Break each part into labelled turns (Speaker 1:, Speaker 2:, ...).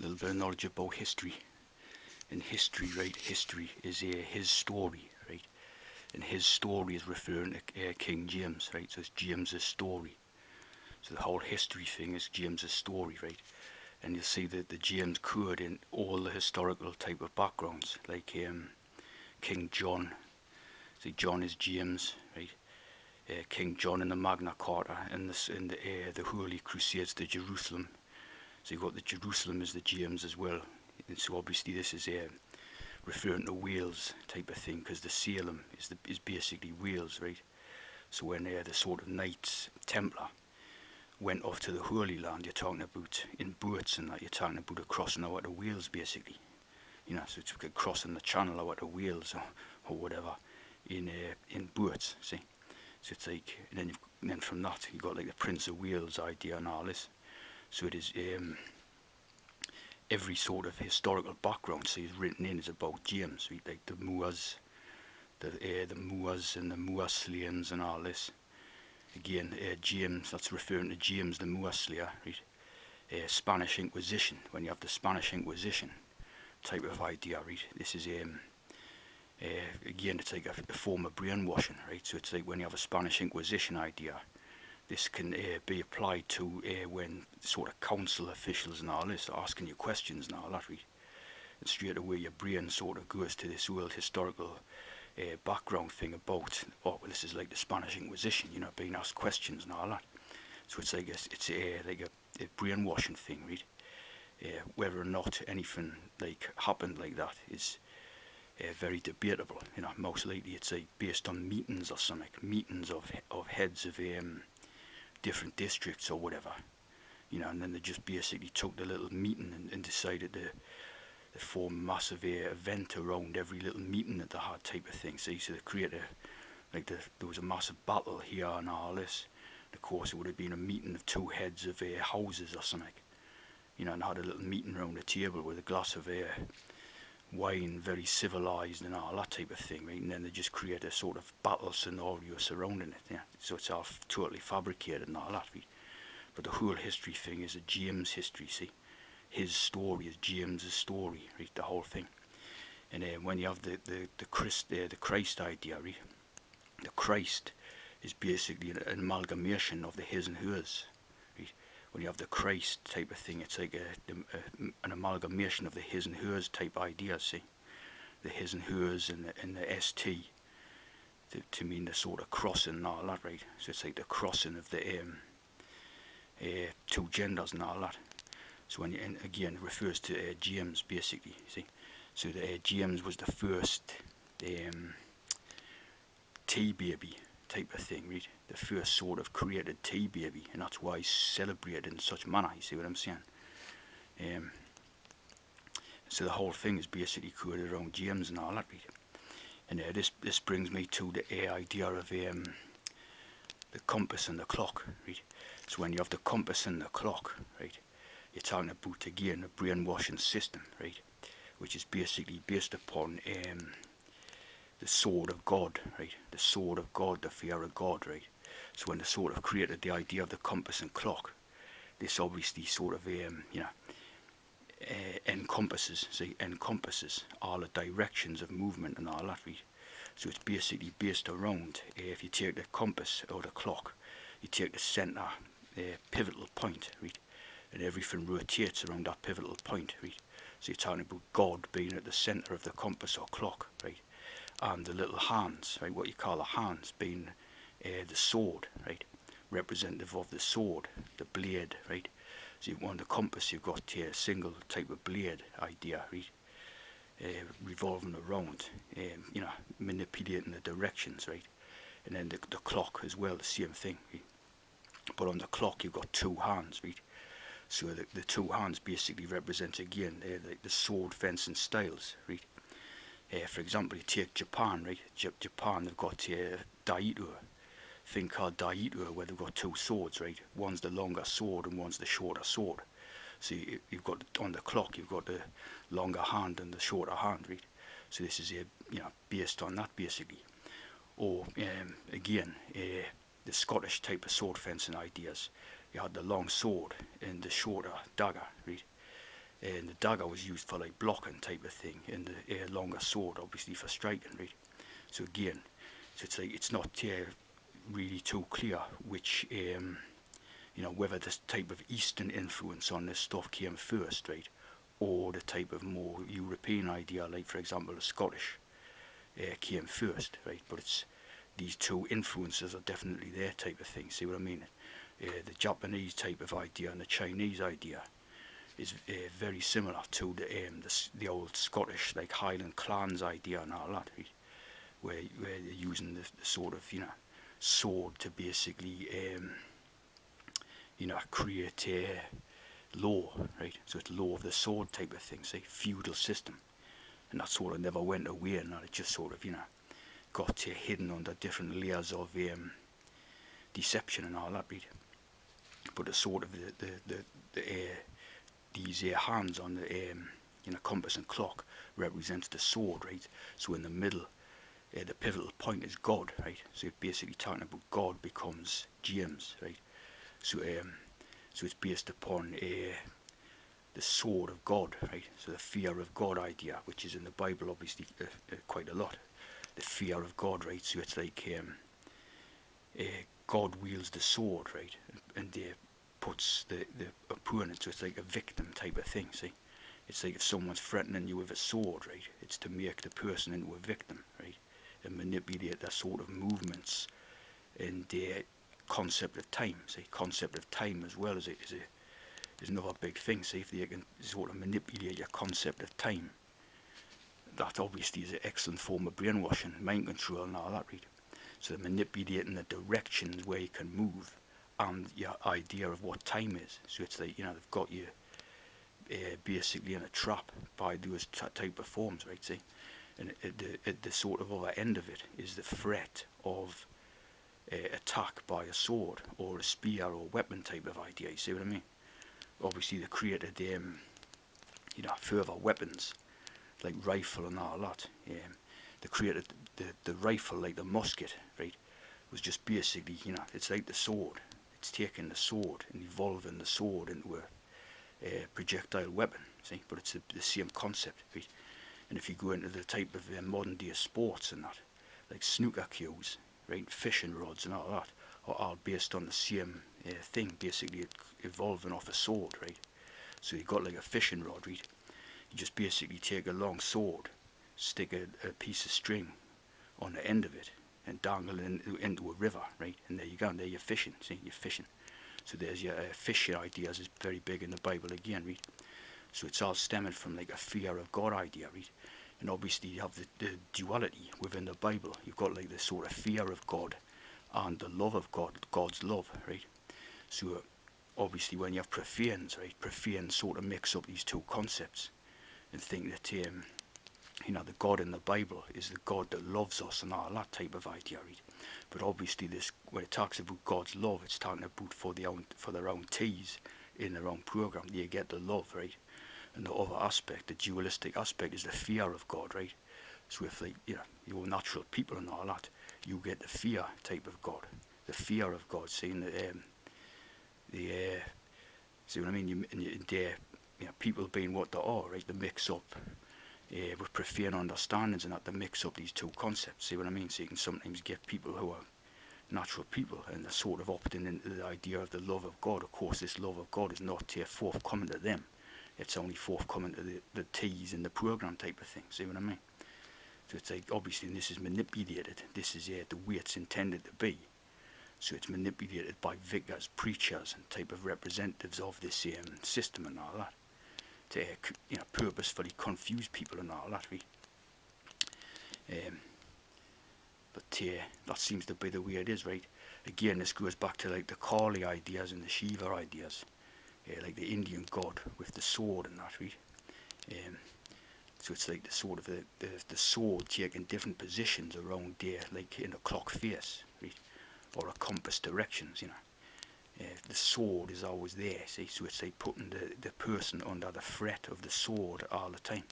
Speaker 1: little bit of knowledge about history. In history, right, history is his story, right, and his story is referring to King James, right, so it's James's story. So the whole history thing is James's story, right, and you'll see that the James code in all the historical type of backgrounds, like King John, see John is James, right, King John in the Magna Carta, and the Holy Crusades to Jerusalem. So you've got the Jerusalem as the James as well. And so obviously this is referring to Wales type of thing, because the Salem is basically Wales, right? So when the sort of Knights Templar went off to the Holy Land, you're talking about in boats and that, you're talking about a crossing over to Wales basically. You know, so it's crossing the channel over to Wales or whatever in boats, see? So it's like, and then from that you got like the Prince of Wales idea and all this. So it is every sort of historical background, so he's written in is about James, right? Like the Moors, the Moors and the Moor slayings and all this. Again, James, that's referring to James the Moor slayer, right? Spanish Inquisition, when you have the Spanish Inquisition type of idea, right? This is again, it's like a form of brainwashing, right? So it's like when you have a Spanish Inquisition idea, this can be applied to when sort of council officials and all this are asking you questions and all that, right? And straight away your brain sort of goes to this world historical background thing about, oh, well, this is like the Spanish Inquisition, you know, being asked questions and all that. So it's like like a brainwashing thing, right? Whether or not anything like happened like that is very debatable. You know, most likely it's like based on meetings or something, meetings of heads of different districts or whatever, you know, and then they just basically took the little meeting and decided to form a massive event around every little meeting that they had type of thing. See, so they created like there was a massive battle here and all this. Of course, it would have been a meeting of two heads of houses or something, you know, and had a little meeting around the table with a glass of wine, very civilized and all that type of thing, right? And then they just create a sort of battle scenario surrounding it, yeah. So it's all totally fabricated and all that, right? But the whole history thing is a James history, see? His story is James's story, right? The whole thing. And when you have the Christ idea, right? The Christ is basically an amalgamation of the his and hers, right? When you have the Christ type of thing, it's like an amalgamation of the his and hers type ideas, see? The his and hers and the ST to mean the sort of crossing and all that, right? So it's like the crossing of the two genders and all that. So when you, and again, refers to James basically, see? So the James was the first tea baby type of thing, right? The first sort of created tea baby, and that's why he's celebrated in such manner, you see what I'm saying? So the whole thing is basically created around James and all that, right? And this brings me to the idea of the compass and the clock, right? So when you have the compass and the clock, right, you're talking about again a brainwashing system, right, which is basically based upon the sword of God, right, the sword of God, the fear of God, right. So when they sort of created the idea of the compass and clock, this obviously sort of you know, encompasses all the directions of movement and all that, right. So it's basically based around, if you take the compass or the clock, you take the centre pivotal point, right, and everything rotates around that pivotal point, right. So you're talking about God being at the centre of the compass or clock, right, and the little hands, right, what you call the hands being the sword, right, representative of the sword, the blade, right. So on the compass you've got a single type of blade idea, right, revolving around, you know, manipulating the directions, right. And then the clock as well, the same thing, right? But on the clock you've got two hands, right. So the two hands basically represent again the sword fencing styles, right. For example, you take Japan, right. Japan, they've got Daito, thing called Daito, where they've got two swords, right. One's the longer sword and one's the shorter sword. So you've got on the clock, you've got the longer hand and the shorter hand, right. So this is you know, based on that basically. Or again, the Scottish type of sword fencing ideas. You had the long sword and the shorter dagger, right. and the dagger was used for like blocking type of thing, and the longer sword obviously for striking, right? So again, so it's like it's not really too clear which whether this type of Eastern influence on this stuff came first, right, or the type of more European idea, like for example the Scottish, came first, right? But it's these two influences are definitely there type of thing. See what I mean? The Japanese type of idea and the Chinese idea is very similar to the old Scottish like Highland clans idea and all that, right? Where they're using the sort of sword to basically create law, right? So it's law of the sword type of thing, say feudal system, and that sort of never went away, and it just sort of got hidden under different layers of deception and all that, right? But the sort of these hands on the compass and clock represents the sword, right? So in the middle, the pivotal point is God, right? So it's basically talking about God becomes James, right? So so it's based upon the sword of God, right? So the fear of God idea, which is in the Bible obviously quite a lot. The fear of God, right? So it's like God wields the sword, right? And puts the opponent, so it's like a victim type of thing, see? It's like if someone's threatening you with a sword, right? It's to make the person into a victim, right? And manipulate their sort of movements and their concept of time, see? Concept of time as well is another big thing, see? If they can sort of manipulate your concept of time, that obviously is an excellent form of brainwashing, mind control and all that, right? So they're manipulating the directions where you can move and your idea of what time is. So it's like, they've got you basically in a trap by those type of forms, right? See? And at the sort of other end of it is the threat of attack by a sword or a spear or weapon type of idea. You see what I mean? Obviously they created further weapons like rifle and all that. They created the rifle, like the musket, right? Was just basically, it's like the sword. It's taking the sword and evolving the sword into a projectile weapon, see? But it's the same concept, right? And if you go into the type of modern day sports and that, like snooker cues, right, fishing rods and all that, are all based on the same thing, basically evolving off a sword, right? So you've got like a fishing rod, right? You just basically take a long sword, stick a piece of string on the end of it, and dangle it into a river, right? And there you go, and there you're fishing, see, you're fishing. So there's your fishing ideas is very big in the Bible again, right? So it's all stemming from like a fear of God idea, right? And obviously you have the duality within the Bible. You've got like this sort of fear of God and the love of God, God's love, right? So obviously when you have profanes, right, profanes sort of mix up these two concepts and think that the God in the Bible is the God that loves us and all that type of idea, right? But obviously this, when it talks about God's love, it's talking about for their own teas in their own program. They get the love, right? And the other aspect, the dualistic aspect, is the fear of God, right? So if like you're natural people and all that, you get the fear type of God, the fear of God, seeing the see what I mean? People being what they are, right? They mix up with profane understandings and that, they mix up these two concepts. See what I mean? So you can sometimes get people who are natural people and they're sort of opting into the idea of the love of God. Of course, this love of God is not forthcoming to them. It's only forthcoming to the T's in the program type of thing. See what I mean? So it's like, obviously this is manipulated. This is the way it's intended to be. So it's manipulated by vicars, preachers, and type of representatives of this system and all that, to purposefully confuse people and all that. Right? But that seems to be the way it is, right? Again, this goes back to like the Kali ideas and the Shiva ideas, like the Indian god with the sword and that, right? So it's like the sort of the sword taking different positions around there, like in a clock face, right? Or a compass directions, the sword is always there, see? So it's like putting the person under the threat of the sword all the time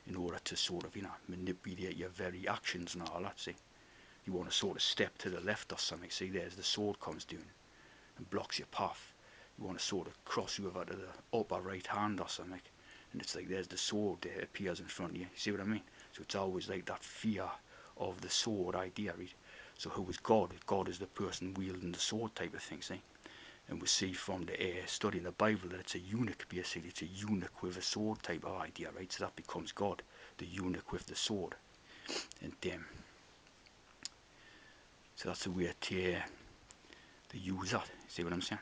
Speaker 1: in order to sort of, manipulate your very actions and all that, see? You want to sort of step to the left or something, see, there's the sword comes down and blocks your path. You want to sort of cross over to the upper right hand or something, and it's like there's the sword that appears in front of you. See what I mean? So it's always like that fear of the sword idea, right? So who is God? God is the person wielding the sword type of thing, see? And we see from the study in the Bible that it's a eunuch, basically. It's a eunuch with a sword type of idea, right? So that becomes God, the eunuch with the sword. And so that's the way to use that. See what I'm saying?